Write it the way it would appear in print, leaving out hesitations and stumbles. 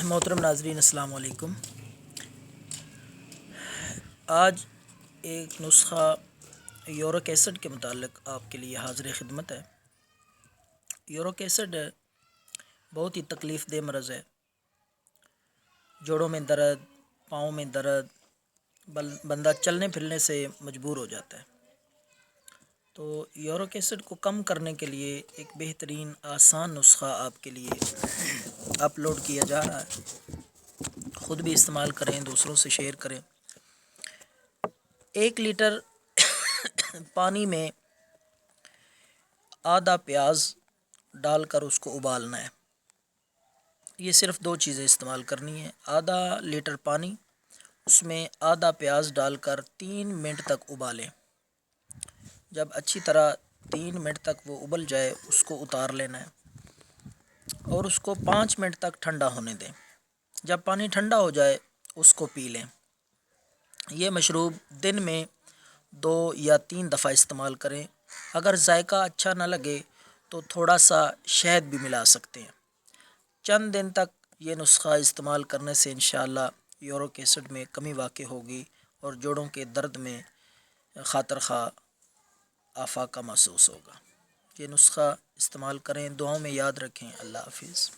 محترم ناظرین السلام علیکم۔ آج ایک نسخہ یورک ایسڈ کے متعلق آپ کے لیے حاضر خدمت ہے۔ یورک ایسڈ بہت ہی تکلیف دہ مرض ہے۔ جوڑوں میں درد، پاؤں میں درد، بندہ چلنے پھرنے سے مجبور ہو جاتا ہے۔ تو یورک ایسڈ کو کم کرنے کے لیے ایک بہترین آسان نسخہ آپ کے لیے اپلوڈ کیا جا رہا ہے۔ خود بھی استعمال کریں، دوسروں سے شیئر کریں۔ 1 لیٹر پانی میں آدھا پیاز ڈال کر اس کو ابالنا ہے۔ یہ صرف 2 چیزیں استعمال کرنی ہیں۔ آدھا لیٹر پانی، اس میں آدھا پیاز ڈال کر 3 منٹ تک ابالیں۔ جب اچھی طرح 3 منٹ تک وہ ابل جائے اس کو اتار لینا ہے اور اس کو 5 منٹ تک ٹھنڈا ہونے دیں۔ جب پانی ٹھنڈا ہو جائے اس کو پی لیں۔ یہ مشروب دن میں 2 یا 3 دفعہ استعمال کریں۔ اگر ذائقہ اچھا نہ لگے تو تھوڑا سا شہد بھی ملا سکتے ہیں۔ چند دن تک یہ نسخہ استعمال کرنے سے انشاءاللہ یورک ایسڈ میں کمی واقع ہوگی اور جوڑوں کے درد میں خاطر خواہ افاقہ محسوس ہوگا۔ یہ نسخہ استعمال کریں، دعاؤں میں یاد رکھیں۔ اللہ حافظ۔